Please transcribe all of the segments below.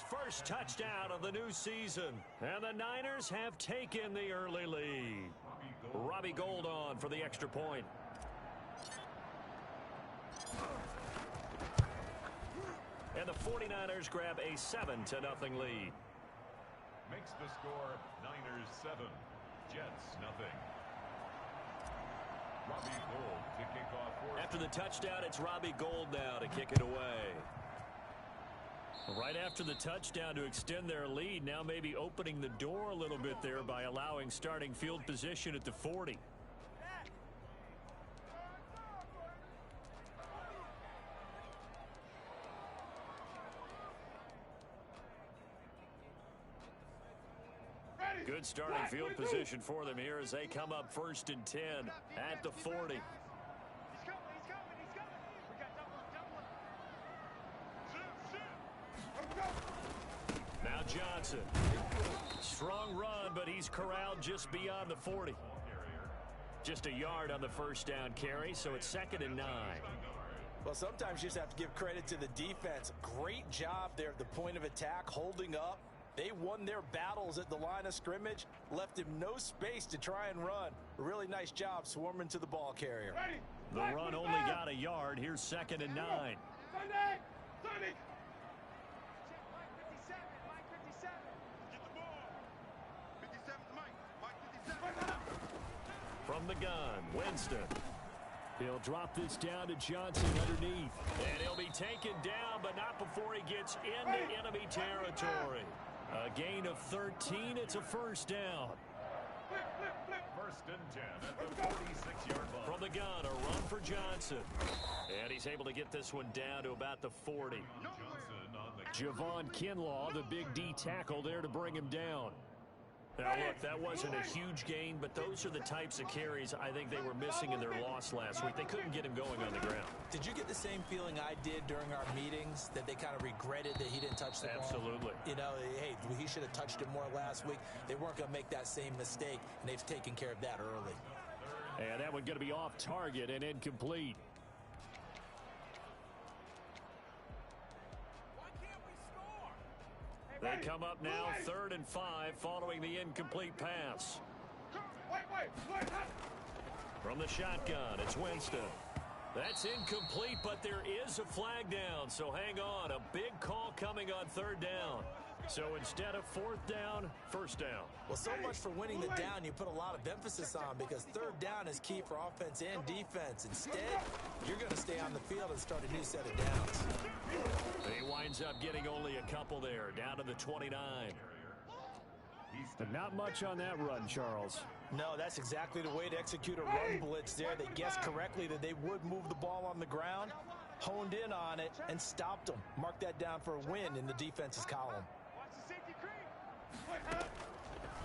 First touchdown of the new season, and the Niners have taken the early lead. Robbie Gould on for the extra point. And the 49ers grab a 7-0 lead. Makes the score Niners 7, Jets nothing. Robbie Gould to kick off. After the touchdown, it's Robbie Gould now to kick it away. Right after the touchdown to extend their lead, now maybe opening the door a little bit there by allowing starting field position at the 40. Good starting field position for them here as they come up 1st and 10 at the 40. Now Johnson. Strong run, but he's corralled just beyond the 40. Just a yard on the first down carry, so it's 2nd and 9. Well, sometimes you just have to give credit to the defense. Great job there at the point of attack, holding up. They won their battles at the line of scrimmage, left him no space to try and run. A really nice job swarming to the ball carrier. The run only got a yard. Here's 2nd and 9. From the gun, Winston. He'll drop this down to Johnson underneath. And he'll be taken down, but not before he gets into enemy territory. A gain of 13. It's a first down. 1st and 10 at the 46-yard line. From the gun, a run for Johnson. And he's able to get this one down to about the 40. Javon Kinlaw, the big D tackle there to bring him down. Now, look, that wasn't a huge gain, but those are the types of carries I think they were missing in their loss last week. They couldn't get him going on the ground. Did you get the same feeling I did during our meetings, that they kind of regretted that he didn't touch the ball? Absolutely. You know, hey, he should have touched it more last week. They weren't going to make that same mistake, and they've taken care of that early. And that one going to be off target and incomplete. They come up now 3rd and 5 following the incomplete pass. From the shotgun, it's Winston. That's incomplete, but there is a flag down, so hang on. A big call coming on 3rd down. So instead of 4th down, 1st down. Well, so much for winning the down you put a lot of emphasis on, because 3rd down is key for offense and defense. Instead, you're going to stay on the field and start a new set of downs. He winds up getting only a couple there, down to the 29. But not much on that run, Charles. No, that's exactly the way to execute a run blitz there. They guessed correctly that they would move the ball on the ground, honed in on it, and stopped them. Mark that down for a win in the defense's column.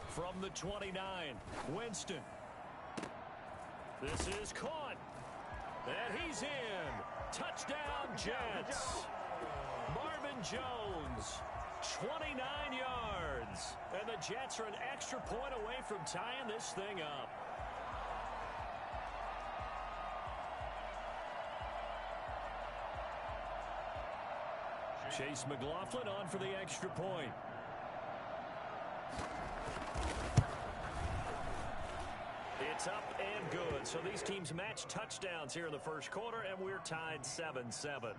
From the 29, Winston. This is caught. And he's in. Touchdown, Jets. Marvin Jones, 29 yards. And the Jets are an extra point away from tying this thing up. Chase McLaughlin on for the extra point. It's up and good. So these teams match touchdowns here in the first quarter, and we're tied 7-7.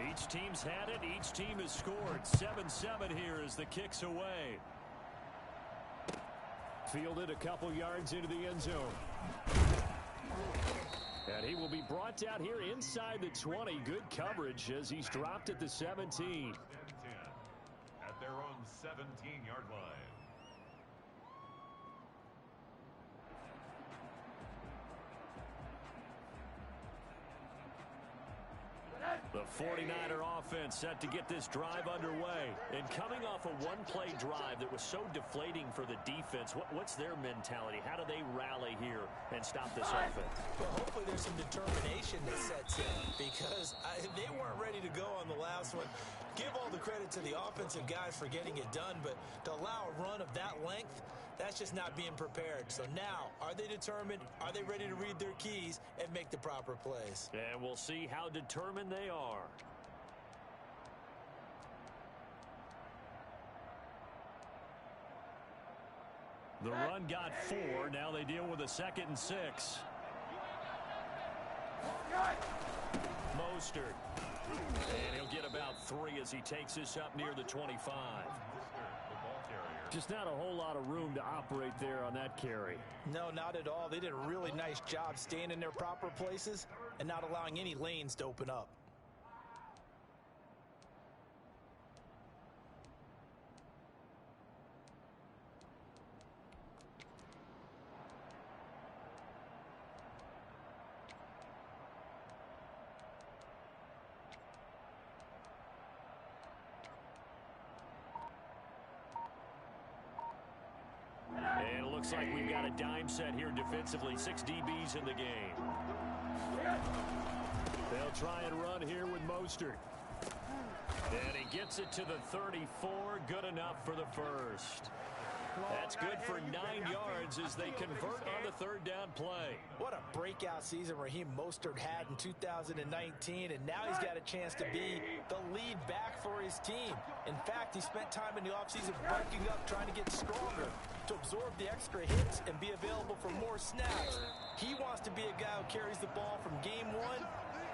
Each team's had it. Each team has scored. 7-7 here as the kick's away. Fielded a couple yards into the end zone. And he will be brought down here inside the 20. Good coverage as he's dropped at the 17. At their own 17-yard line. The 49er offense set to get this drive underway. And coming off a one-play drive that was so deflating for the defense, what's their mentality? How do they rally here and stop this offense? Well, hopefully there's some determination that sets in because they weren't ready to go on the last one. Give all the credit to the offensive guys for getting it done, but to allow a run of that length, that's just not being prepared. So now, are they determined? Are they ready to read their keys and make the proper plays? And we'll see how determined they are. The run got 4. Now they deal with a 2nd and 6. Mostert. And he'll get about 3 as he takes this up near the 25. Just not a whole lot of room to operate there on that carry. No, not at all. They did a really nice job staying in their proper places and not allowing any lanes to open up. And it looks like we've got a dime set here defensively. 6 DBs in the game. They'll try and run here with Mostert. And he gets it to the 34. Good enough for the first. That's good for 9 yards as they convert on the 3rd down play. What a breakout season Raheem Mostert had in 2019, and now he's got a chance to be the lead back for his team. In fact, he spent time in the offseason bulking up, trying to get stronger, to absorb the extra hits and be available for more snaps. He wants to be a guy who carries the ball from game 1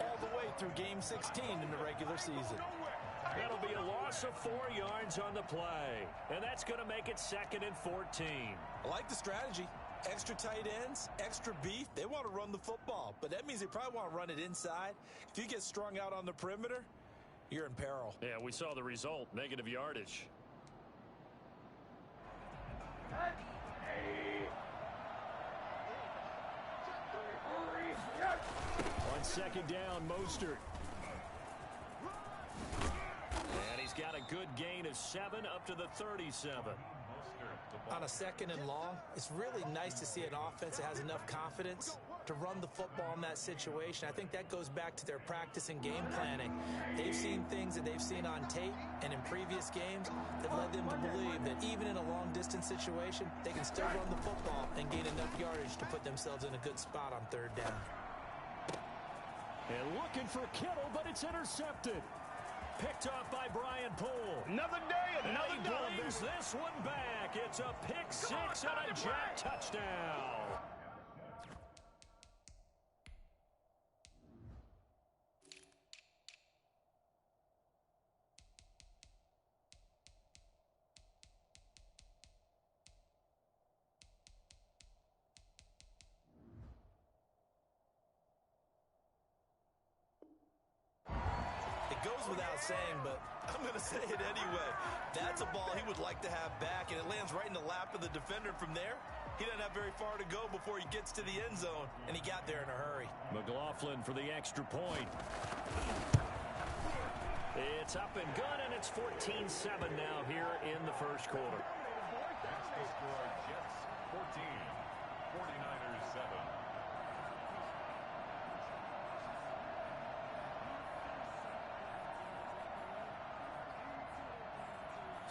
all the way through game 16 in the regular season. That'll be a loss of 4 yards on the play. And that's going to make it 2nd and 14. I like the strategy. Extra tight ends, extra beef. They want to run the football, but that means they probably want to run it inside. If you get strung out on the perimeter, you're in peril. Yeah, we saw the result. Negative yardage. On 2nd down, Mostert. And he's got a good gain of 7 up to the 37. On a 2nd and long, it's really nice to see an offense that has enough confidence to run the football in that situation. I think that goes back to their practice and game planning. They've seen things that they've seen on tape and in previous games that led them to believe that even in a long-distance situation, they can still run the football and gain enough yardage to put themselves in a good spot on 3rd down. And looking for Kittle, but it's intercepted. Picked off by Brian Poole. Another day, another and he brings this one back. It's a pick 6 and a jet touchdown. Without saying, but I'm going to say it anyway. That's a ball he would like to have back, and it lands right in the lap of the defender from there. He doesn't have very far to go before he gets to the end zone, and he got there in a hurry. McLaughlin for the extra point. It's up and good, and it's 14-7 now here in the first quarter. That's the score. Jets 14, 49ers 7.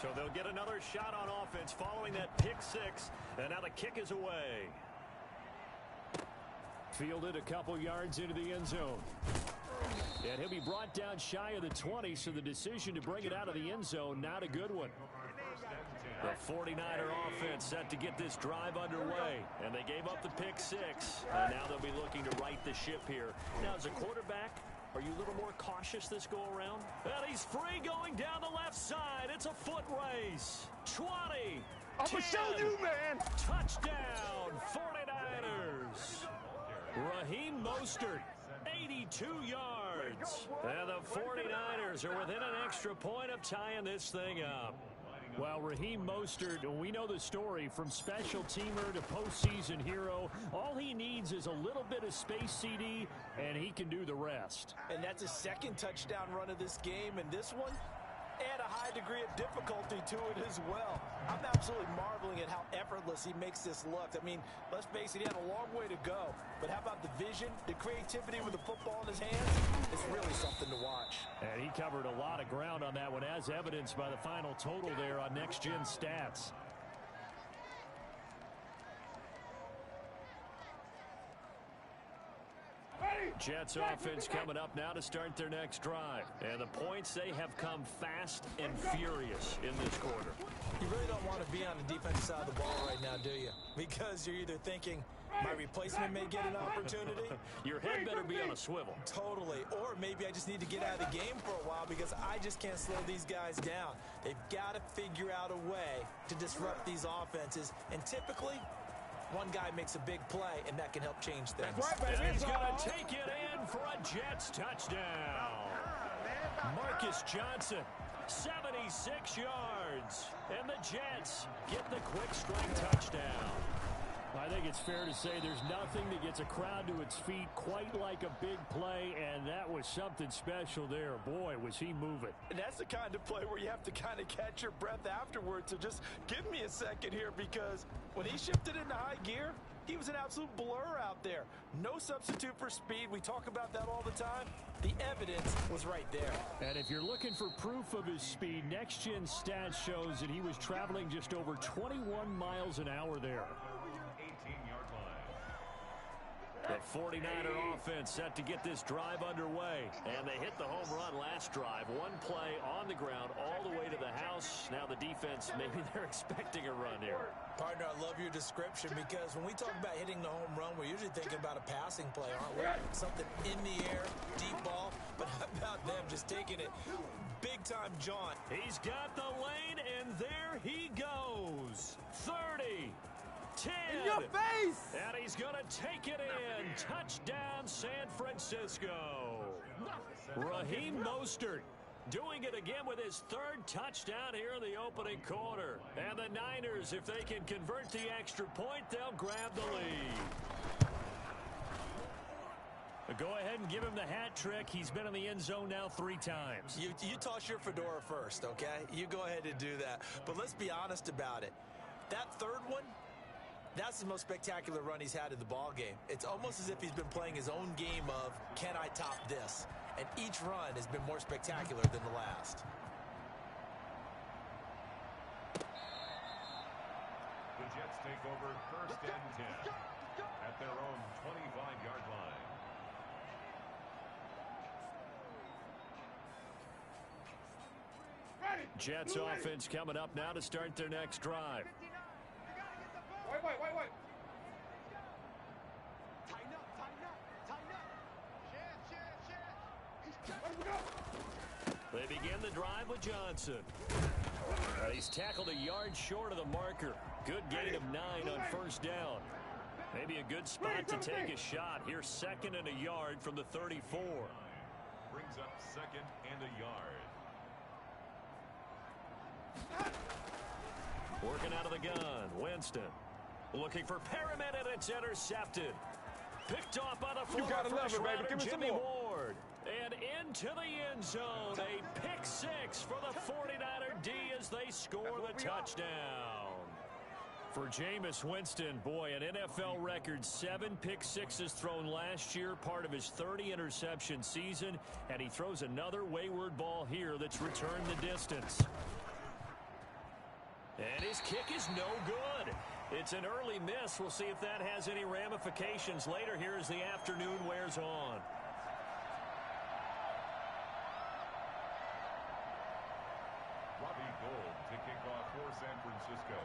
So they'll get another shot on offense following that pick 6. And now the kick is away. Fielded a couple yards into the end zone. And he'll be brought down shy of the 20, so the decision to bring it out of the end zone, not a good one. The 49er offense set to get this drive underway. And they gave up the pick 6. And now they'll be looking to right the ship here. Now, as a quarterback, are you a little more cautious this go-around? And he's free going down the left side. It's a foot race. 20. I'm going to show you, man. Touchdown, 49ers. Raheem Mostert, 82 yards. And the 49ers are within an extra point of tying this thing up. Well, Raheem Mostert, we know the story. From special teamer to postseason hero, all he needs is a little bit of space, CD, and he can do the rest. And that's his second touchdown run of this game, and this one, add a high degree of difficulty to it as well. I'm absolutely marveling at how effortless he makes this look. I mean, let's face it, he had a long way to go. But how about the vision, the creativity with the football in his hands? It's really something to watch. And he covered a lot of ground on that one, as evidenced by the final total there on Next Gen Stats. Jets offense coming up now to start their next drive. And the points, they have come fast and furious in this quarter. You really don't want to be on the defensive side of the ball right now, do you? Because you're either thinking, my replacement may get an opportunity. Your head better be on a swivel. Totally. Or maybe I just need to get out of the game for a while because I just can't slow these guys down. They've got to figure out a way to disrupt these offenses. And typically, one guy makes a big play, and that can help change things. And he's going to take it in for a Jets touchdown. Marcus Johnson, 76 yards. And the Jets get the quick strike touchdown. I think it's fair to say there's nothing that gets a crowd to its feet quite like a big play, and that was something special there. Boy, was he moving. And that's the kind of play where you have to kind of catch your breath afterwards. So just give me a second here, because when he shifted into high gear, he was an absolute blur out there. No substitute for speed. We talk about that all the time. The evidence was right there. And if you're looking for proof of his speed, Next Gen Stats shows that he was traveling just over 21 miles an hour there. 18-yard line. The 49er offense set to get this drive underway. And they hit the home run last drive. One play on the ground all the way to the house. Now the defense, maybe they're expecting a run here. Partner, I love your description, because when we talk about hitting the home run, we're usually thinking about a passing play, aren't we? Something in the air, deep ball. But how about them just taking it big-time jaunt? He's got the lane, and there he goes. 30. 10. In your face! And he's going to take it in. Touchdown, San Francisco. Raheem Mostert doing it again with his third touchdown here in the opening quarter. And the Niners, if they can convert the extra point, they'll grab the lead. Go ahead and give him the hat trick. He's been in the end zone now 3 times. You toss your fedora first, okay? You go ahead and do that. But let's be honest about it. That third one, that's the most spectacular run he's had in the ball game. It's almost as if he's been playing his own game of, can I top this? And each run has been more spectacular than the last. The Jets take over first and 10 at their own 25-yard line. Jets offense coming up now to start their next drive. Wait. They begin the drive with Johnson. He's tackled a yard short of the marker. Good gain of 9 on first down. Maybe a good spot to take a shot. Here's 2nd and a yard from the 34. Brings up 2nd and a yard. Working out of the gun, Winston. Looking for Perriman, and it's intercepted. Picked off by the former first-rounder Jimmy Ward. And into the end zone. A pick 6 for the 49er D as they score the touchdown. For Jameis Winston, boy, an NFL record 7 pick sixes thrown last year, part of his 30 interception season, and he throws another wayward ball here that's returned the distance. And his kick is no good. It's an early miss. We'll see if that has any ramifications later here as the afternoon wears on. Robbie Gould to kick off for San Francisco.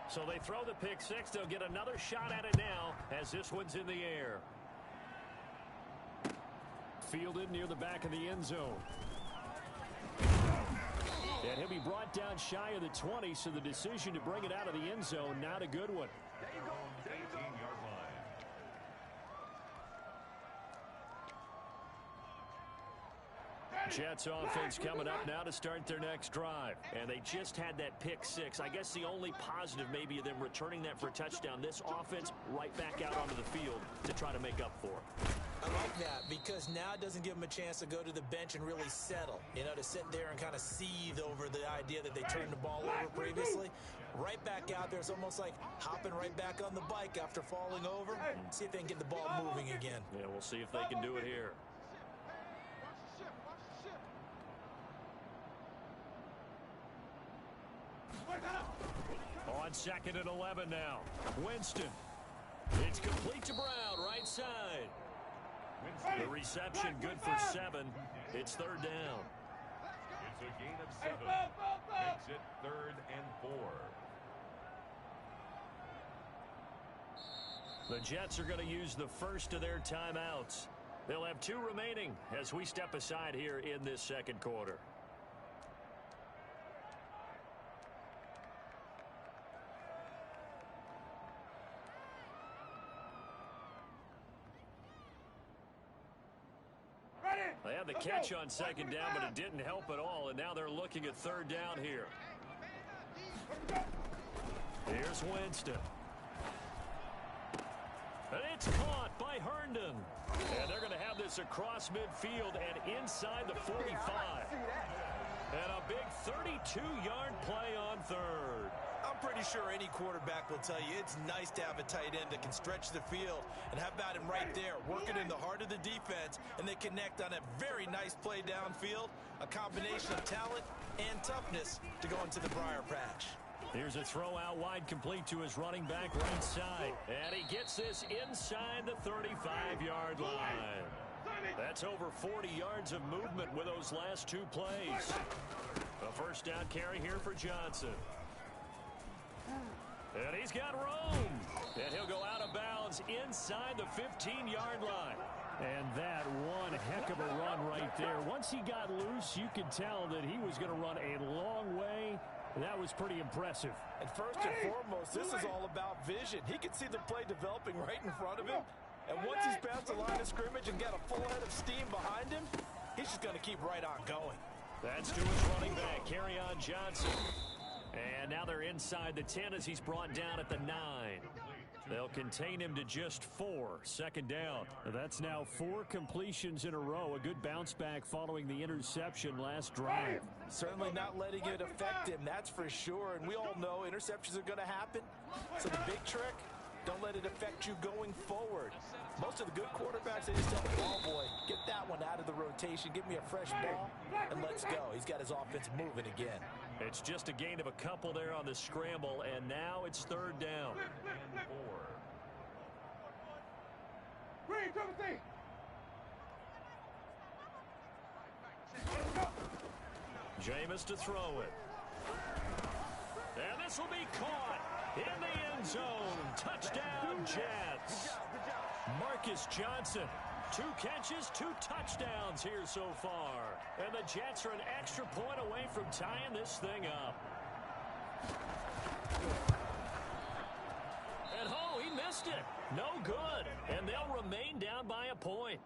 So they throw the pick 6. They'll get another shot at it now as this one's in the air. Fielded near the back of the end zone. And he'll be brought down shy of the 20, so the decision to bring it out of the end zone, not a good one. 18-yard line. Jets offense coming up now to start their next drive. And they just had that pick six. I guess the only positive maybe of them returning that for a touchdown. This offense right back out onto the field to try to make up for it. I like that because now it doesn't give them a chance to go to the bench and really settle. You know, to sit there and kind of seethe over the idea that they turned the ball over previously. Right back out there. It's almost like hopping right back on the bike after falling over. See if they can get the ball moving again. Yeah, we'll see if they can do it here. On 2nd and 11 now. Winston. It's complete to Brown, right side. The reception good for 7. It's 3rd down. It's a gain of 7. Makes it 3rd and 4. The Jets are going to use the first of their timeouts. They'll have 2 remaining as we step aside here in this second quarter. They had the catch on 2nd down, but it didn't help at all, and now they're looking at 3rd down here. Here's Winston. And it's caught by Herndon. And they're going to have this across midfield and inside the 45. And a big 32-yard play on 3rd. I'm pretty sure any quarterback will tell you it's nice to have a tight end that can stretch the field. And how about him right there, working in the heart of the defense, and they connect on a very nice play downfield, a combination of talent and toughness to go into the briar patch. Here's a throw out wide, complete to his running back right side. And he gets this inside the 35-yard line. That's over 40 yards of movement with those last 2 plays. A first down carry here for Johnson. And he's got room. And he'll go out of bounds inside the 15-yard line. And that one heck of a run right there. Once he got loose, you could tell that he was going to run a long way. That was pretty impressive. And first and foremost, this is all about vision. He can see the play developing right in front of him. And once he's past the line of scrimmage and got a full head of steam behind him, he's just going to keep right on going. That's to his running back, Kerryon Johnson. And now they're inside the 10 as he's brought down at the 9. They'll contain him to just 4. 2nd down. That's now 4 completions in a row. A good bounce back following the interception last drive. Certainly not letting it affect him, that's for sure. And we all know interceptions are going to happen. So the big trick, don't let it affect you going forward. Most of the good quarterbacks, they just tell the ball boy, get that one out of the rotation, give me a fresh ball, and let's go. He's got his offense moving again. It's just a gain of a couple there on the scramble, and now it's 3rd down. Jameis to throw it. And this will be caught in the end zone. Touchdown, Jets. Marcus Johnson. 2 catches, 2 touchdowns here so far. And the Jets are an extra point away from tying this thing up. And oh, he missed it. No good. And they'll remain down by a point.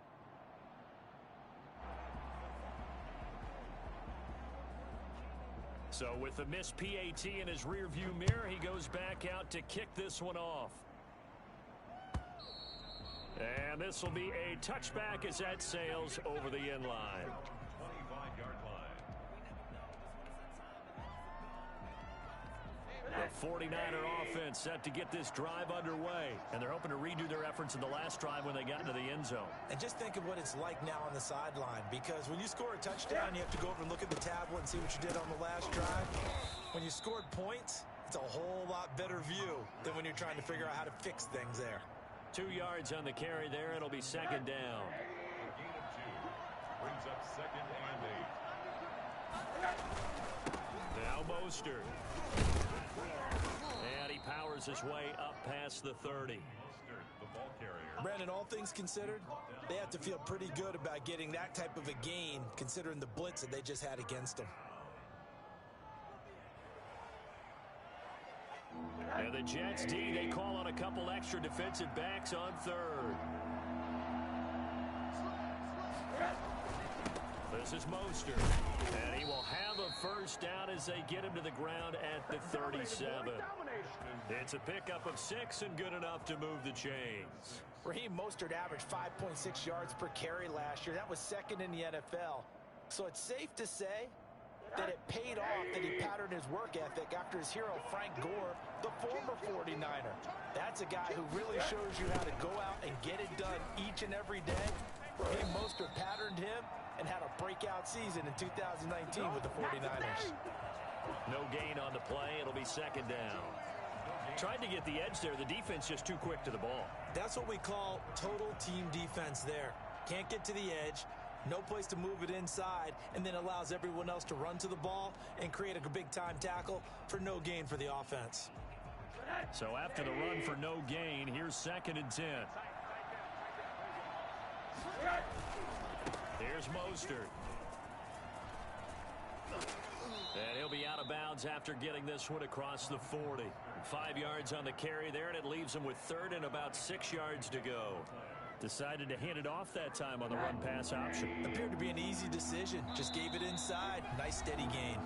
So with the missed PAT in his rearview mirror, he goes back out to kick this one off. And this will be a touchback as that sails over the end line. 25-yard line. The 49er offense set to get this drive underway. And they're hoping to redo their efforts in the last drive when they got into the end zone. And just think of what it's like now on the sideline. Because when you score a touchdown, you have to go over and look at the tablet and see what you did on the last drive. When you scored points, it's a whole lot better view than when you're trying to figure out how to fix things there. 2 yards on the carry there. It'll be 2nd down. A gain of 2. Brings up 2nd and 8. Now Mostert. And he powers his way up past the 30. Mostert, the ball carrier. Brandon, all things considered, they have to feel pretty good about getting that type of a gain, considering the blitz that they just had against them. And the Jets D, they call on a couple extra defensive backs on 3rd. This is Mostert. And he will have a first down as they get him to the ground at the 37. It's a pickup of 6 and good enough to move the chains. Raheem Mostert averaged 5.6 yards per carry last year. That was second in the NFL. So it's safe to say that it paid off that he patterned his work ethic after his hero Frank Gore, the former 49er. That's a guy who really shows you how to go out and get it done each and every day. Raheem Mostert patterned him and had a breakout season in 2019 with the 49ers. No gain on the play. It'll be second down. Tried to get the edge there. The defense just too quick to the ball. That's what we call total team defense there. Can't get to the edge, no place to move it inside, and then allows everyone else to run to the ball and create a big-time tackle for no gain for the offense. So after the run for no gain, here's second and 10. Here's Mostert. And he'll be out of bounds after getting this one across the 40. 5 yards on the carry there, and it leaves him with third and about 6 yards to go. Decided to hand it off that time on the run-pass option. Appeared to be an easy decision. Just gave it inside. Nice, steady gain.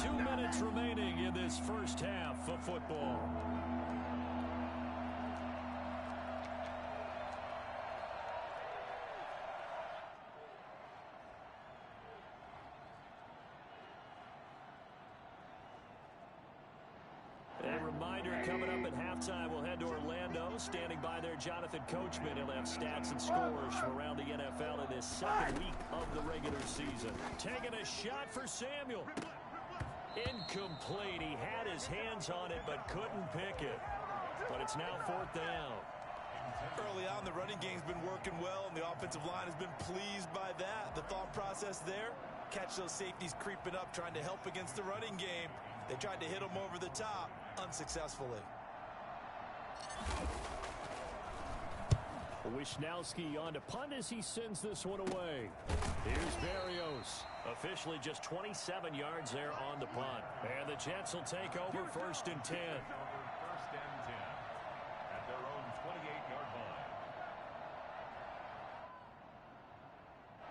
2 minutes remaining in this first half of football. A reminder coming up at halftime, we'll head to Orlando. Standing by there, Jonathan Coachman. He'll have stats and scores from around the NFL in this second week of the regular season. Taking a shot for Samuel. Incomplete. He had his hands on it but couldn't pick it. But it's now fourth down. Early on, the running game's been working well, and the offensive line has been pleased by that. The thought process there, catch those safeties creeping up, trying to help against the running game. They tried to hit him over the top, unsuccessfully. Wisnowski on to punt as he sends this one away. Here's Berrios. Officially just 27 yards there on the punt. And the Jets will take over first and 10. First and 10 at their own 28-yard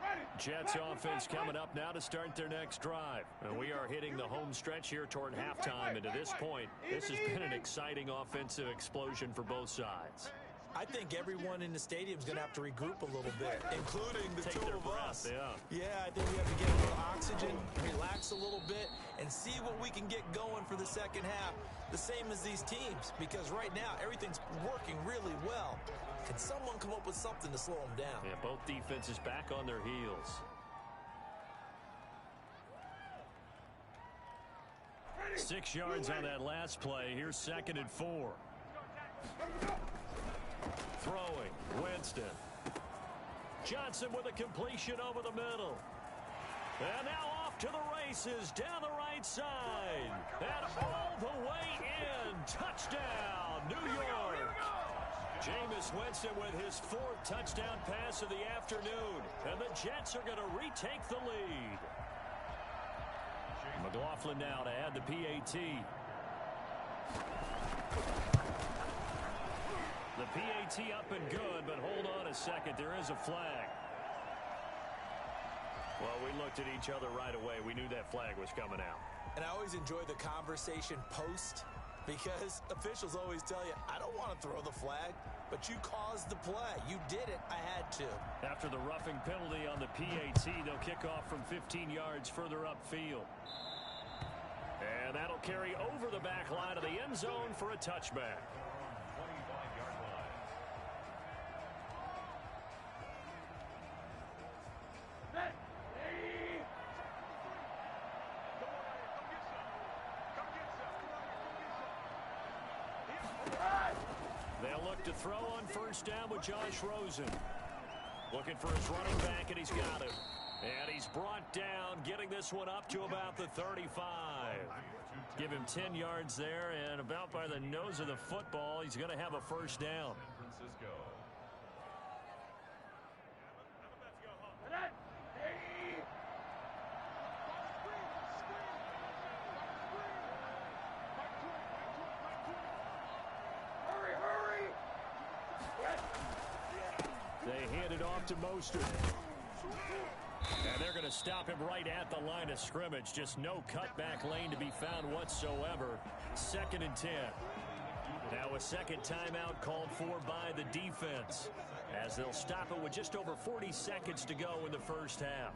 line. Jets offense coming up now to start their next drive. And we are hitting the home stretch here toward halftime. And to this point, this has been an exciting offensive explosion for both sides. I think everyone in the stadium is going to have to regroup a little bit, including the Take two their of breath, us. yeah. I think we have to get a little oxygen, relax a little bit, and see what we can get going for the second half, the same as these teams, because right now everything's working really well. Can someone come up with something to slow them down? Yeah, both defenses back on their heels. Ready. 6 yards on that last play. Here's second and 4. Throwing, Winston. Johnson with a completion over the middle. And now off to the races down the right side. And all the way in. Touchdown, New York. Jameis Winston with his 4th touchdown pass of the afternoon. And the Jets are going to retake the lead. McLaughlin now to add the PAT. The PAT up and good, but hold on a second. There is a flag. Well, we looked at each other right away. We knew that flag was coming out. And I always enjoy the conversation post, because officials always tell you, I don't want to throw the flag, but you caused the play. You did it. I had to. After the roughing penalty on the PAT, they'll kick off from 15 yards further upfield. And that'll carry over the back line of the end zone for a touchback. 25-yard line. They'll look to throw on first down with Josh Rosen. Looking for his running back, and he's got him. And he's brought down, getting this one up to about the 35. Give him 10 yards there, and about by the nose of the football, he's going to have a first down. Francisco. They hand it off to Mostert. And they're going to stop him right at the line of scrimmage. Just no cutback lane to be found whatsoever. 2nd and 10. Now a second timeout called for by the defense, as they'll stop it with just over 40 seconds to go in the first half.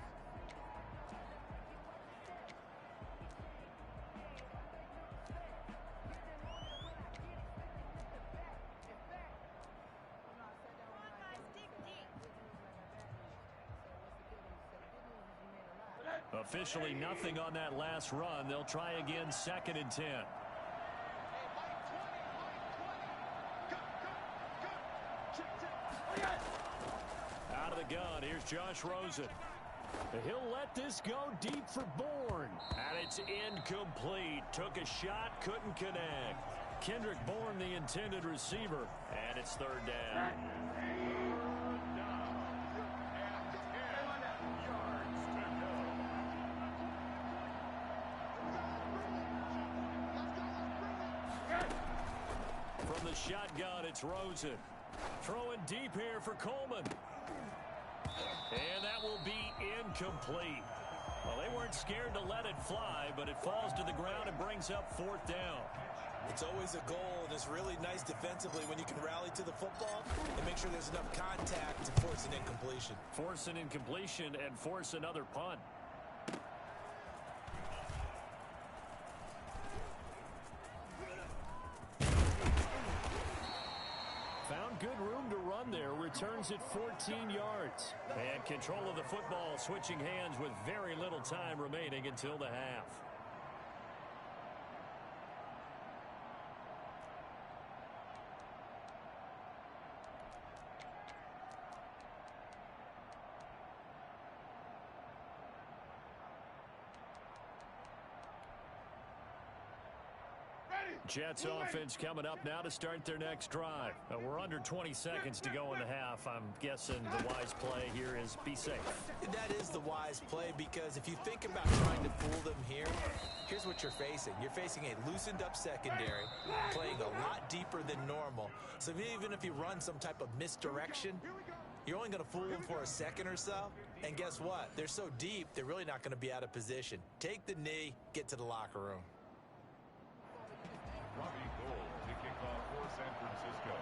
Officially nothing on that last run. They'll try again 2nd and 10. Out of the gun, here's Josh Rosen. He'll let this go deep for Bourne. And it's incomplete. Took a shot, couldn't connect. Kendrick Bourne, the intended receiver. And it's 3rd down. From the shotgun, it's Rosen. Throwing deep here for Coleman. And that will be incomplete. Well, they weren't scared to let it fly, but it falls to the ground and brings up 4th down. It's always a goal, and it's really nice defensively when you can rally to the football and make sure there's enough contact to force an incompletion. Force an incompletion and force another punt. Found good room to run there. Returns it 14 yards. And control of the football, switching hands with very little time remaining until the half. Jets offense coming up now to start their next drive. We're under 20 seconds to go in the half. I'm guessing the wise play here is be safe. That is the wise play, because if you think about trying to fool them here, here's what you're facing. You're facing a loosened up secondary, playing a lot deeper than normal. So even if you run some type of misdirection, you're only going to fool them for a second or so. And guess what? They're so deep, they're really not going to be out of position. Take the knee, get to the locker room. Robbie Gould to kick off for San Francisco.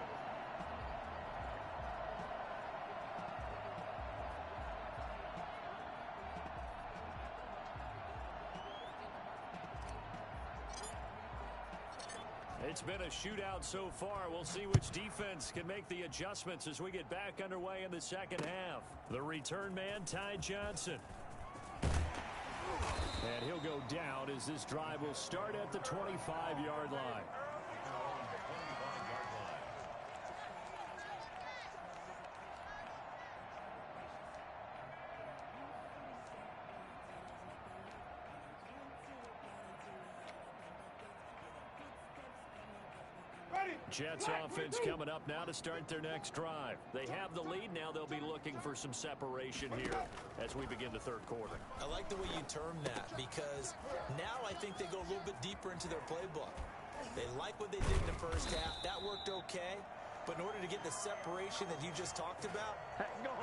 It's been a shootout so far. We'll see which defense can make the adjustments as we get back underway in the second half. The return man, Ty Johnson. And he'll go down as this drive will start at the 25-yard line. Jets offense coming up now to start their next drive. They have the lead. Now they'll be looking for some separation here as we begin the third quarter. I like the way you term that, because now I think they go a little bit deeper into their playbook. They like what they did in the first half. That worked okay. But in order to get the separation that you just talked about,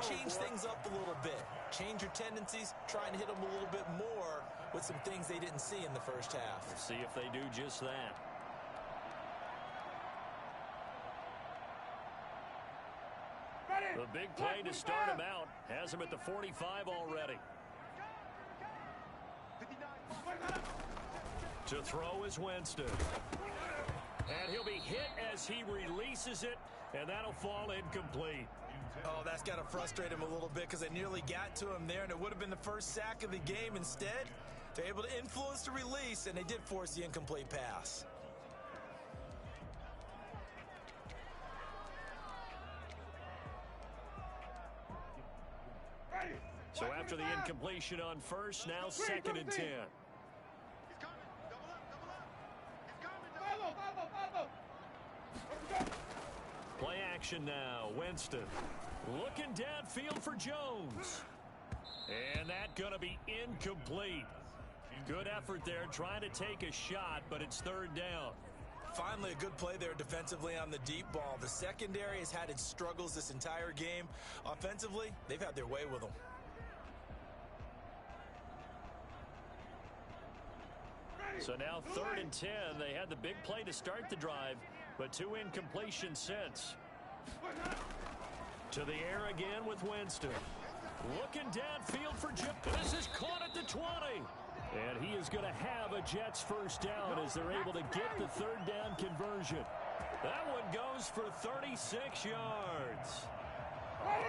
change things up a little bit. Change your tendencies. Try and hit them a little bit more with some things they didn't see in the first half. We'll see if they do just that. The big play to start him out has him at the 45 already. To throw is Winston. And he'll be hit as he releases it, and that'll fall incomplete. Oh, that's got to frustrate him a little bit, because they nearly got to him there, and it would have been the first sack of the game. Instead, they're able to influence the release, and they did force the incomplete pass. So after the incompletion on first, now 2nd and 10. Play action now. Winston looking downfield for Jones. And that going to be incomplete. Good effort there trying to take a shot, but it's 3rd down. Finally, a good play there defensively on the deep ball. The secondary has had its struggles this entire game. Offensively, they've had their way with them. So now 3rd and 10. They had the big play to start the drive, but 2 incompletions since. To the air again with Winston. Looking downfield for Jim. This is caught at the 20. And he is going to have a Jets first down as they're able to get the 3rd down conversion. That one goes for 36 yards.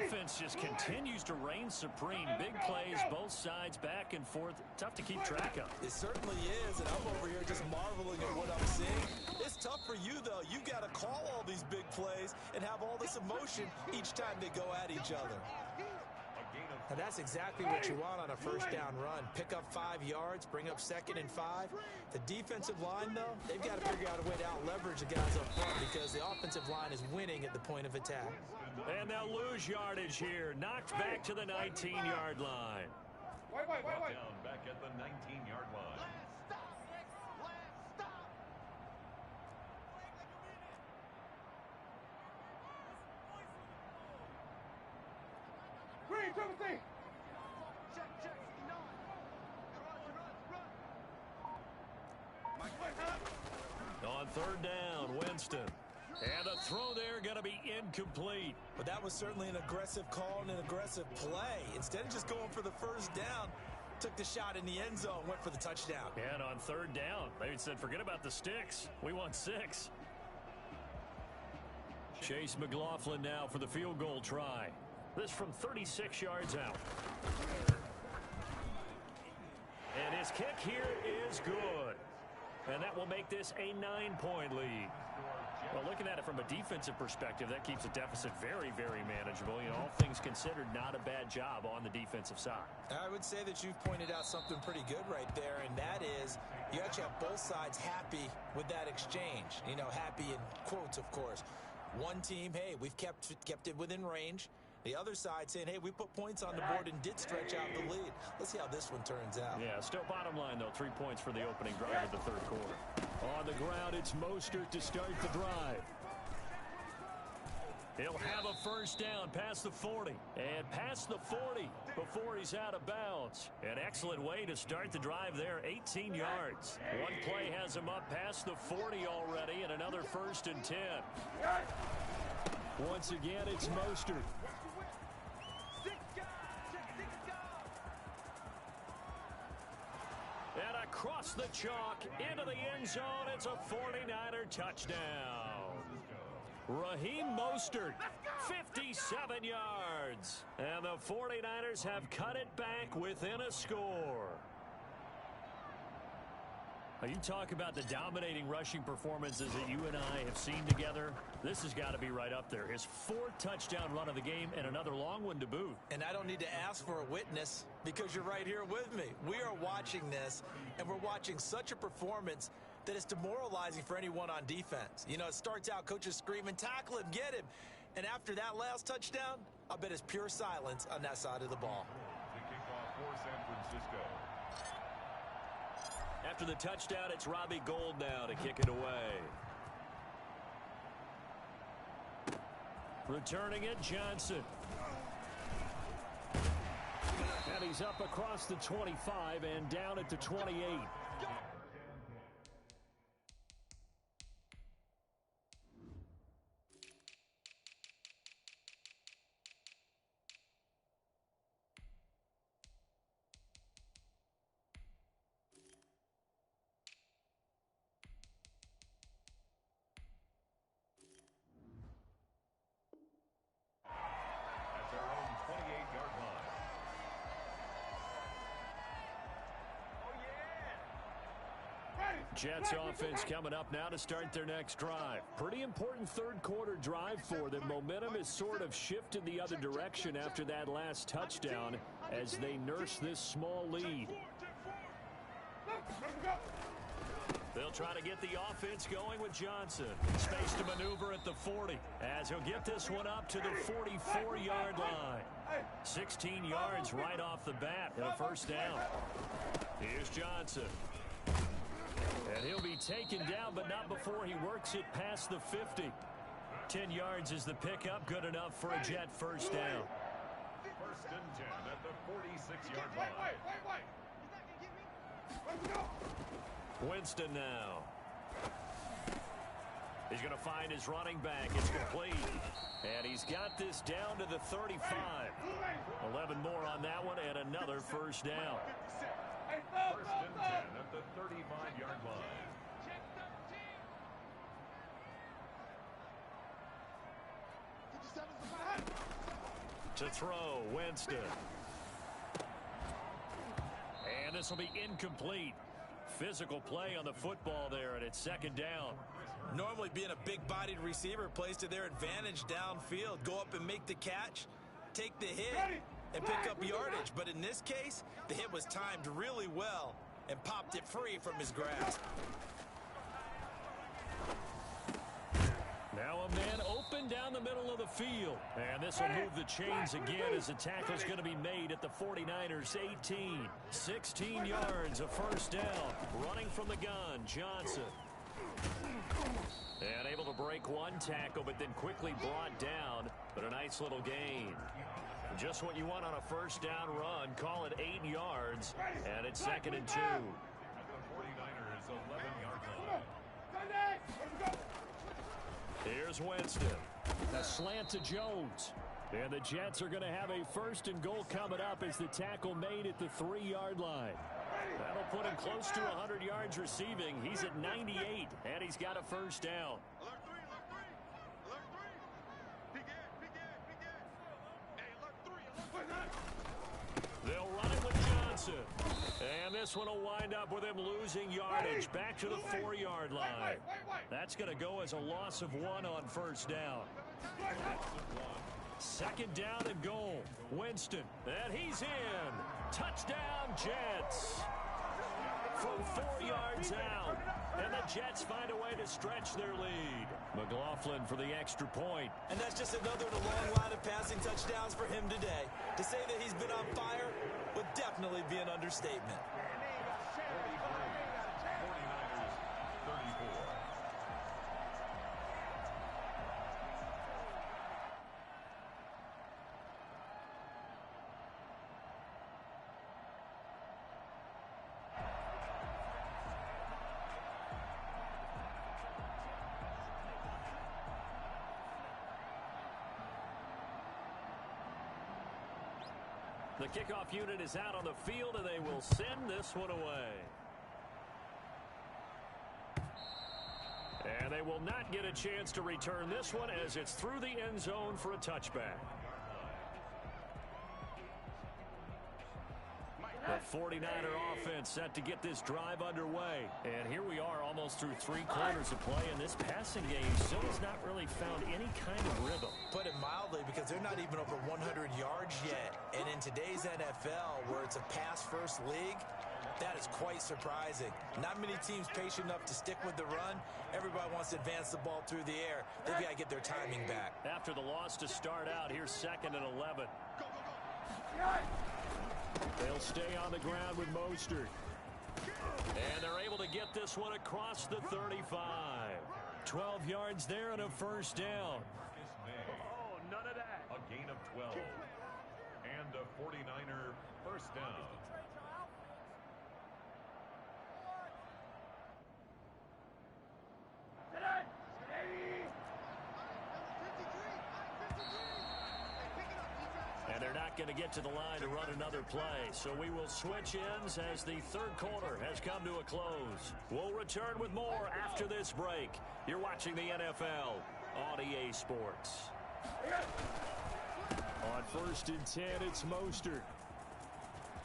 Offense just continues to reign supreme. Big plays, both sides, back and forth. Tough to keep track of. It certainly is, and I'm over here just marveling at what I'm seeing. It's tough for you, though. You got to call all these big plays and have all this emotion each time they go at each other. And that's exactly what you want on a first down run. Pick up 5 yards, bring up 2nd and 5. The defensive line, though, they've got to figure out a way to out-leverage the guys up front because the offensive line is winning at the point of attack. And they'll lose yardage here. Knocked back to the 19-yard line. Brought down back at the 19-yard line. On 3rd down, Winston. And a throw there going to be incomplete. But that was certainly an aggressive call and an aggressive play. Instead of just going for the first down, took the shot in the end zone, went for the touchdown. And on 3rd down, they said, forget about the sticks. We want 6. Chase McLaughlin now for the field goal try. This from 36 yards out. And his kick here is good. And that will make this a 9-point lead. Well, looking at it from a defensive perspective, that keeps the deficit very, very manageable. You know, all things considered, not a bad job on the defensive side. I would say that you've pointed out something pretty good right there, and that is you actually have both sides happy with that exchange. You know, happy in quotes, of course. One team, hey, we've kept it within range. The other side saying, hey, we put points on the board and did stretch out the lead. Let's see how this one turns out. Yeah, still bottom line, though, 3 points for the opening drive of the 3rd quarter. On the ground, it's Mostert to start the drive. He'll have a first down past the 40. And past the 40 before he's out of bounds. An excellent way to start the drive there, 18 yards. One play has him up past the 40 already, and another 1st and 10. Once again, it's Mostert. And across the chalk into the end zone, it's a 49er touchdown. Raheem Mostert, 57 yards. And the 49ers have cut it back within a score. Now, you talk about the dominating rushing performances that you and I have seen together. This has got to be right up there. His 4th touchdown run of the game and another long one to boot. And I don't need to ask for a witness because you're right here with me. We are watching this, and we're watching such a performance that is demoralizing for anyone on defense. You know, it starts out coaches screaming, tackle him, get him. And after that last touchdown, I bet it's pure silence on that side of the ball. The kickoff for San Francisco. After the touchdown, it's Robbie Gould now to kick it away. Returning it, Johnson. And he's up across the 25 and down at the 28. Jets offense coming up now to start their next drive. Pretty important 3rd quarter drive for them. Momentum is sort of shifted the other direction after that last touchdown as they nurse this small lead. They'll try to get the offense going with Johnson. Space to maneuver at the 40 as he'll get this one up to the 44-yard line. 16 yards right off the bat and a first down. Here's Johnson. And he'll be taken down, but not before he works it past the 50. 10 yards is the pickup, good enough for a Jet first down. 1st and 10 at the 46-yard line. Winston now. He's going to find his running back. It's complete. And he's got this down to the 35. 11 more on that one and another first down. First and 10 at the 35-yard line. To throw, Winston. And this will be incomplete. Physical play on the football there, and it's second down. Normally being a big-bodied receiver plays to their advantage downfield. Go up and make the catch, take the hit, and pick up yardage. But in this case, the hit was timed really well and popped it free from his grasp. Now a man open down the middle of the field. And this will move the chains again as the tackle's going to be made at the 49ers 18. 16 yards, a first down. Running from the gun, Johnson. And able to break one tackle, but then quickly brought down. But a nice little gain. Just what you want on a first down run. Call it 8 yards. And it's second and 2. At the 49ers 11-yard line. Here's Winston. A slant to Jones. And the Jets are going to have a first and goal coming up as the tackle made at the 3-yard line. That'll put him close to 100 yards receiving. He's at 98, and he's got a first down. They'll run it with Johnson. And this one will wind up with him losing yardage back to the 4-yard line. That's going to go as a loss of 1 on first down. Second down and goal. Winston. And he's in. Touchdown, Jets. From 4 yards out. And the Jets find a way to stretch their lead. McLaughlin for the extra point. And that's just another in a long line of passing touchdowns for him today. To say that he's been on fire would definitely be an understatement. 49ers 34. The kickoff unit is out on the field, and they will send this one away. And they will not get a chance to return this one as it's through the end zone for a touchback. The 49er offense set to get this drive underway. And here we are almost through 3 quarters of play, and this passing game still has not really found any kind of rhythm. Put it mildly, because they're not even over 100 yards yet. And in today's NFL, where it's a pass-first league, that is quite surprising. Not many teams patient enough to stick with the run. Everybody wants to advance the ball through the air. They've got to get their timing back. After the loss to start out, here's second and 11. They'll stay on the ground with Mostert. And they're able to get this one across the 35. 12 yards there and a first down. Oh, none of that. A gain of 12. And a 49er first down. And they're not going to get to the line to run another play. So we will switch ends as the third quarter has come to a close. We'll return with more after this break. You're watching the NFL on EA Sports. On first and 10, it's Mostert.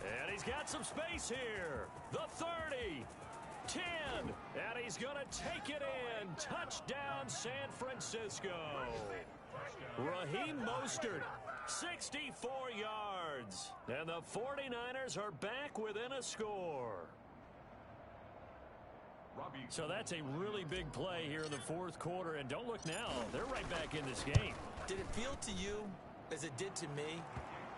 And he's got some space here. The 30. 10. And he's going to take it in. Touchdown, San Francisco. Raheem Mostert. 64 yards. And the 49ers are back within a score. So that's a really big play here in the fourth quarter. And don't look now. They're right back in this game. Did it feel to you, as it did to me,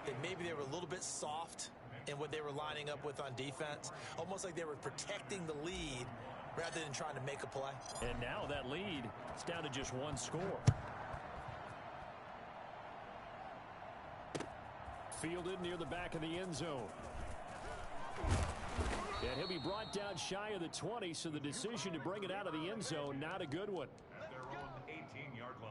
that maybe they were a little bit soft in what they were lining up with on defense? Almost like they were protecting the lead rather than trying to make a play. And now that lead is down to just one score. Fielded near the back of the end zone. And he'll be brought down shy of the 20, so the decision to bring it out of the end zone, not a good one. At their own 18-yard line.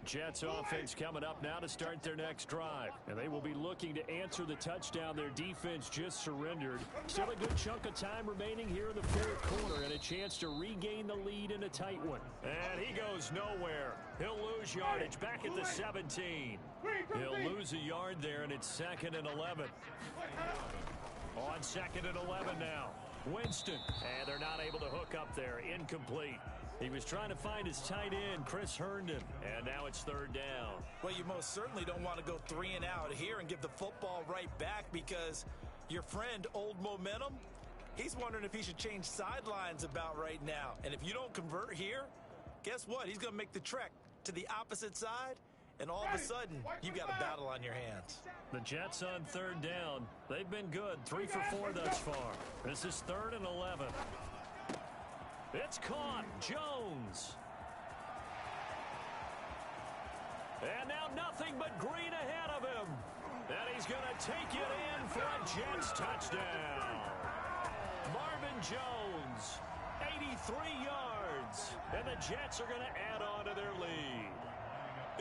Jets offense coming up now to start their next drive. And they will be looking to answer the touchdown their defense just surrendered. Still a good chunk of time remaining here in the fourth quarter and a chance to regain the lead in a tight one. And he goes nowhere. He'll lose yardage back at the 17. He'll lose a yard there, and it's 2nd and 11. On 2nd and 11 now. Winston. And they're not able to hook up there. Incomplete. He was trying to find his tight end, Chris Herndon, and now it's 3rd down. Well, you most certainly don't want to go 3 and out here and give the football right back because your friend, Old Momentum, he's wondering if he should change sidelines about right now. And if you don't convert here, guess what? He's going to make the trek to the opposite side, and all of a sudden, you've got a battle on your hands. The Jets on 3rd down. They've been good, 3 for 4 thus far. This is 3rd and 11. It's caught. Jones. And now nothing but green ahead of him. And he's going to take it in for a Jets touchdown. Marvin Jones, 83 yards. And the Jets are going to add on to their lead.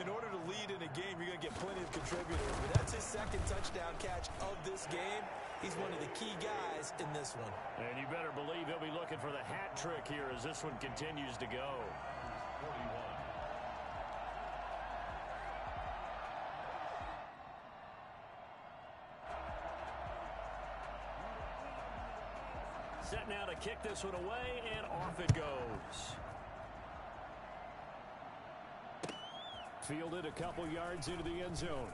In order to lead in a game, you're going to get plenty of contributors. But that's his 2nd touchdown catch of this game. He's one of the key guys in this one. And you better believe he'll be looking for the hat trick here as this one continues to go. 41. Set now to kick this one away, and off it goes. Fielded a couple yards into the end zone.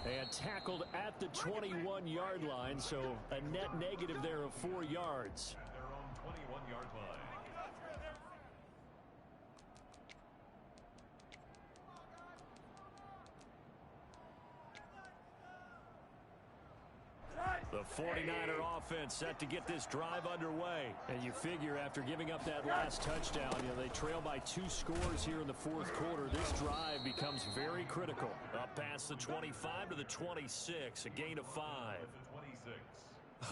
And tackled at the 21-yard line, so a net negative there of 4 yards. At their own 21-yard line. The 49er offense set to get this drive underway. And you figure after giving up that last touchdown, they trail by 2 scores here in the fourth quarter. This drive becomes very critical. Up past the 25 to the 26, a gain of 5.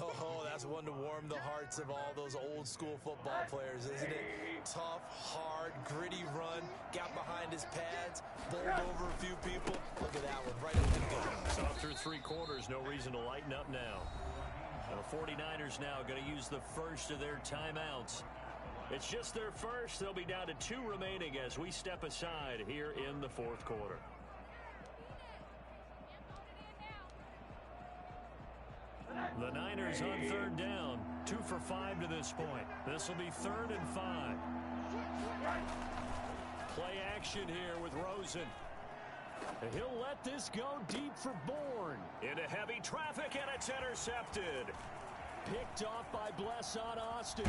Oh, that's one to warm the hearts of all those old school football players, isn't it? Tough, hard, gritty run, got behind his pads, bowled over a few people. Look at that one, right up the gut. So through 3 quarters, no reason to lighten up now. The 49ers now going to use the first of their timeouts. It's just their first. They'll be down to 2 remaining as we step aside here in the fourth quarter. The Niners on 3rd down, 2 for 5 to this point. This will be 3rd and 5. Play action here with Rosen. He'll let this go deep for Bourne. Into heavy traffic, and it's intercepted. Picked off by Blesson Austin.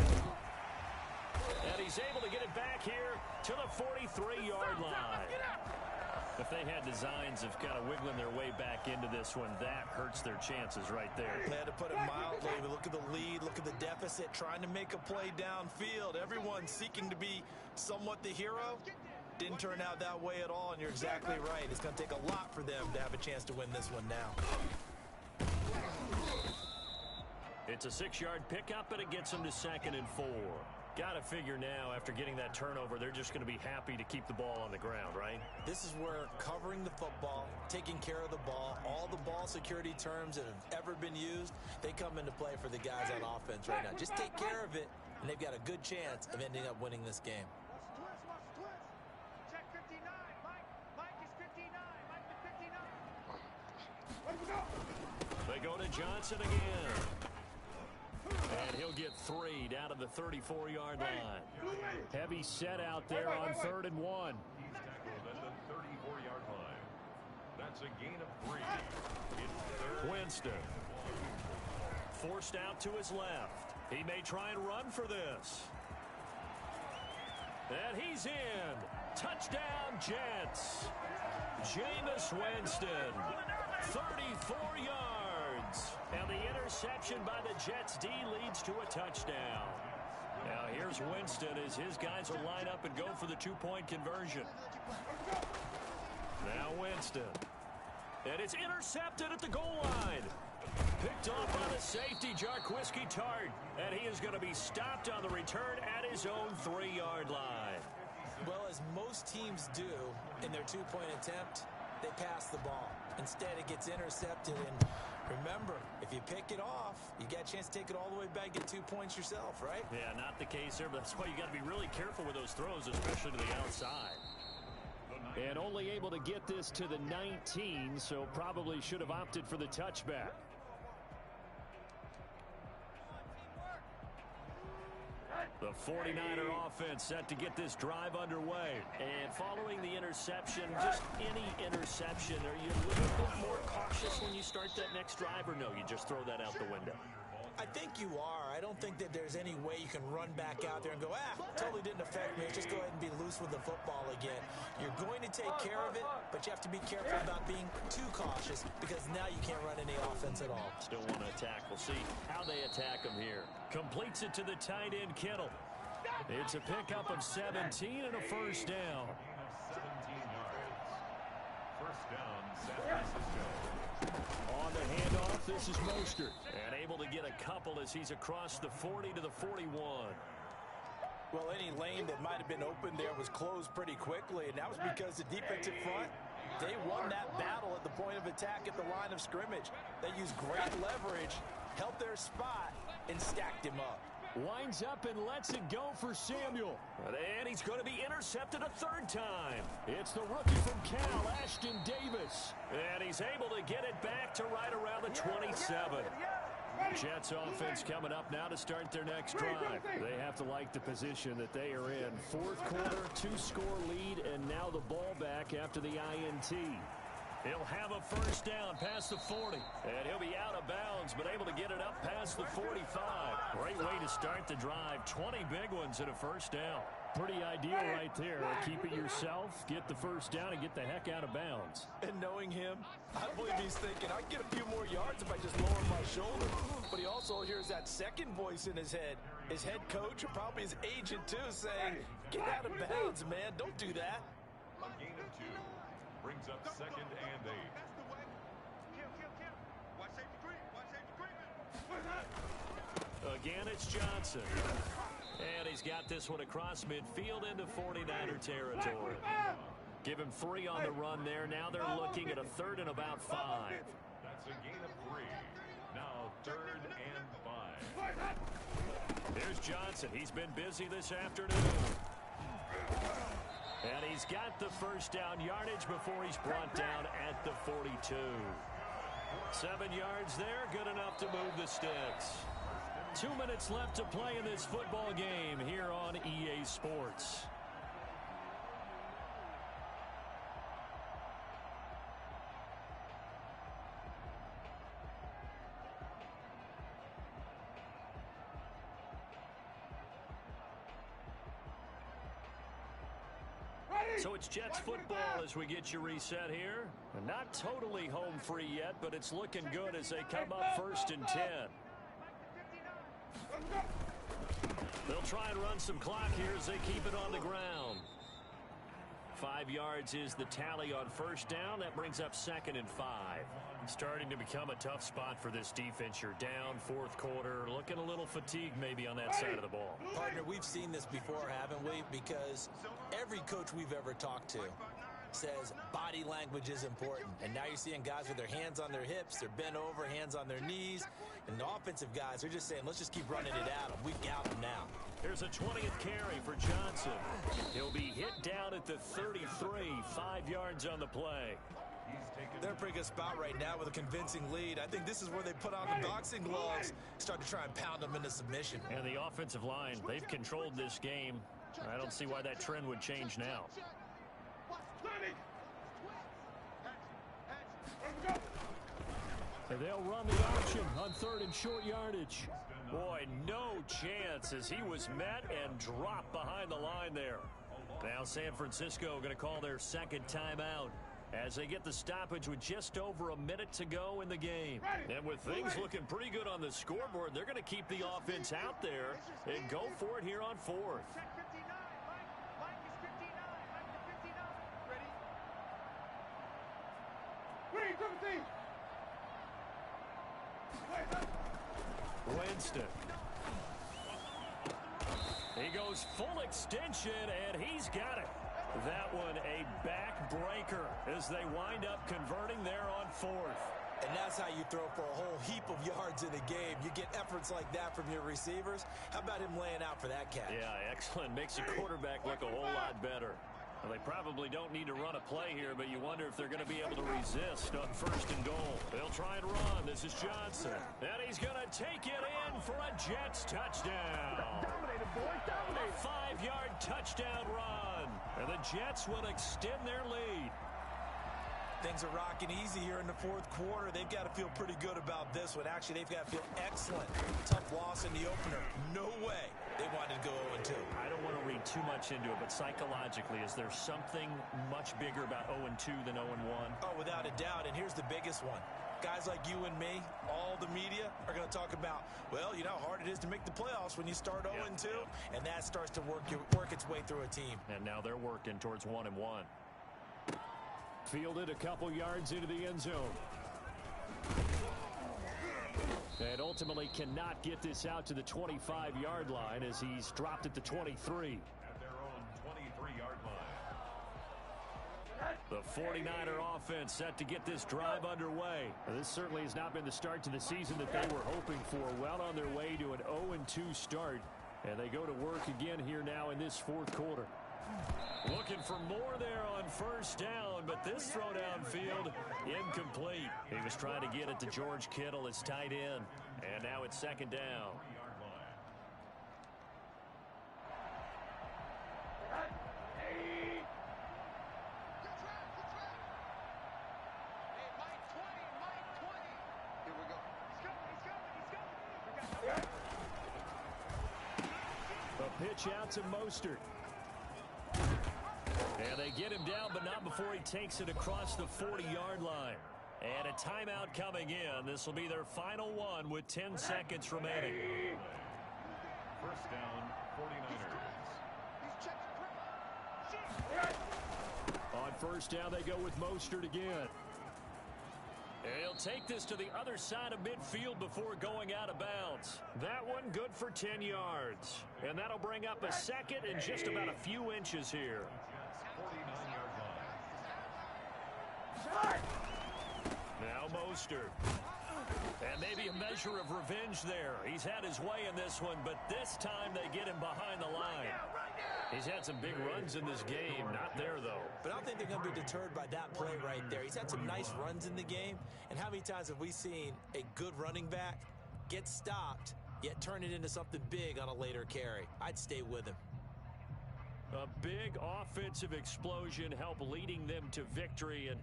And he's able to get it back here to the 43-yard line. If they had designs of kind of wiggling their way back into this one, that hurts their chances right there. They had to put it mildly. Look at the lead. Look at the deficit. Trying to make a play downfield. Everyone seeking to be somewhat the hero. Didn't turn out that way at all, and you're exactly right. It's going to take a lot for them to have a chance to win this one now. It's a 6-yard pickup, and it gets them to 2nd and 4. Got to figure now, after getting that turnover, they're just going to be happy to keep the ball on the ground, right? This is where covering the football, taking care of the ball, all the ball security terms that have ever been used, they come into play for the guys on offense right now. Just take care of it, and they've got a good chance of ending up winning this game. Check 59. Mike is 59. Mike is 59. They go to Johnson again. And he'll get 3 down to the 34-yard line. Heavy set out there on 3rd and 1. He's tackled at the 34-yard line. That's a gain of 3. It's 3rd. Winston. Forced out to his left. He may try and run for this. And he's in. Touchdown, Jets. Jameis Winston. 34 yards. And the interception by the Jets D leads to a touchdown. Now here's Winston as his guys will line up and go for the 2-point conversion. Now Winston. And it's intercepted at the goal line. Picked off by the safety, Jarquiski Tart. And he is going to be stopped on the return at his own 3-yard line. Well, as most teams do in their two-point attempt, they pass the ball. Instead, it gets intercepted. And remember, if you pick it off, you got a chance to take it all the way back and get 2 points yourself, right? Yeah, not the case there, but that's why you got to be really careful with those throws, especially to the outside. And only able to get this to the 19, so probably should have opted for the touchback. The 49er offense set to get this drive underway. And following the interception, just any interception, are you a little bit more cautious when you start that next drive, or no, you just throw that out the window? I think you are. I don't think that there's any way you can run back out there and go, totally didn't affect me. Just go ahead and be loose with the football again. You're going to take care of it, but you have to be careful about being too cautious because now you can't run any offense at all. Still want to attack. We'll see how they attack him here. Completes it to the tight end, Kittle. It's a pickup of 17 and a first down. 17 yards. First down, San Francisco. On the handoff, this is Mostert. And able to get a couple as he's across the 40 to the 41. Well, any lane that might have been open there was closed pretty quickly, and that was because the defensive front, they won that battle at the point of attack at the line of scrimmage. They used great leverage, held their spot, and stacked him up. Winds up and lets it go for Samuel. And he's going to be intercepted a third time. It's the rookie from Cal, Ashton Davis. And he's able to get it back to right around the 27. Jets offense coming up now to start their next drive. They have to like the position that they are in. Fourth quarter, 2-score lead, and now the ball back after the INT. He'll have a first down past the 40. And he'll be out of bounds, but able to get it up past the 45. Great way to start the drive. 20 big ones and a first down. Pretty ideal right there. Keep it yourself, get the first down, and get the heck out of bounds. And knowing him, I believe he's thinking, I can get a few more yards if I just lower my shoulder. But he also hears that second voice in his head. His head coach, or probably his agent too, saying, get out of bounds, man. Don't do that. A gain of 2. Brings up second and 8. That's the way. Kill. Watch safety creep. Again, it's Johnson. And he's got this one across midfield into 49er territory. Give him 3 on the run there. Now they're looking at a third and about 5. That's a gain of 3. Now third and 5. Here's Johnson. He's been busy this afternoon. And he's got the first down yardage before he's brought down at the 42. 7 yards there, good enough to move the sticks. 2 minutes left to play in this football game here on EA Sports. So it's Jets football as we get you reset here. Not totally home free yet, but it's looking good as they come up 1st and 10. They'll try and run some clock here as they keep it on the ground. 5 yards is the tally on first down. That brings up 2nd and 5. Starting to become a tough spot for this defense. You're down 4th quarter, looking a little fatigued maybe on that side of the ball. Partner, we've seen this before, haven't we? Because every coach we've ever talked to says body language is important. And now you're seeing guys with their hands on their hips, they're bent over, hands on their knees. And the offensive guys are just saying, let's just keep running it at them. We've got them now. Here's a 20th carry for Johnson. He'll be hit down at the 33, 5 yards on the play. They're in a pretty good spot right now with a convincing lead. I think this is where they put on the boxing gloves, start to try and pound them into submission. And the offensive line, they've controlled this game. I don't see why that trend would change now. And they'll run the option on 3rd and short yardage. Boy, no chance as he was met and dropped behind the line there. Now San Francisco going to call their 2nd timeout as they get the stoppage with just over a minute to go in the game. And with things looking pretty good on the scoreboard, they're going to keep the offense out there and go for it here on 4th. Check 59. Mike is 59. Mike to 59. Ready? Winston. He goes full extension, and he's got it. That one a backbreaker as they wind up converting there on fourth. And that's how you throw for a whole heap of yards in a game. You get efforts like that from your receivers. How about him laying out for that catch? Yeah, excellent. Makes the quarterback look a whole lot better. Well, they probably don't need to run a play here, but you wonder if they're going to be able to resist on first and goal. They'll try and run. This is Johnson. And he's going to take it in for a Jets touchdown. A 5-yard touchdown run. And the Jets will extend their lead. Things are rocking easy here in the fourth quarter. They've got to feel pretty good about this one. Actually, they've got to feel excellent. Tough loss in the opener. No way they wanted to go 0-2. I don't want to read too much into it, but psychologically, is there something much bigger about 0-2 than 0-1? Oh, without a doubt, and here's the biggest one. Guys like you and me, all the media, are going to talk about, well, you know how hard it is to make the playoffs when you start 0-2, and that starts to work its way through a team. And now they're working towards 1-1. Fielded a couple yards into the end zone. And ultimately cannot get this out to the 25-yard line as he's dropped at the 23. At their own 23-yard line. The 49er offense set to get this drive underway. This certainly has not been the start to the season that they were hoping for. Well on their way to an 0-2 start. And they go to work again here now in this fourth quarter. Looking for more there on first down, but this throw downfield incomplete. He was trying to get it to George Kittle, his tight end. And now it's second down. A pitch out to Mostert. And they get him down, but not before he takes it across the 40-yard line. And a timeout coming in. This will be their final one with 10 seconds remaining. First down, 49ers. On first down, they go with Mostert again. And he'll take this to the other side of midfield before going out of bounds. That one good for 10 yards. And that'll bring up a second and just about a few inches here. 49-yard line. Now Mostert. And maybe a measure of revenge there. He's had his way in this one, but this time they get him behind the line. He's had some big runs in this game. Not there, though. But I don't think they're going to be deterred by that play right there. He's had some nice runs in the game. And how many times have we seen a good running back get stopped, yet turn it into something big on a later carry? I'd stay with him. A big offensive explosion helped leading them to victory. And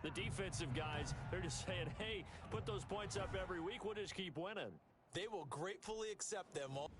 the defensive guys, they're just saying, hey, put those points up every week. We'll just keep winning. They will gratefully accept them all.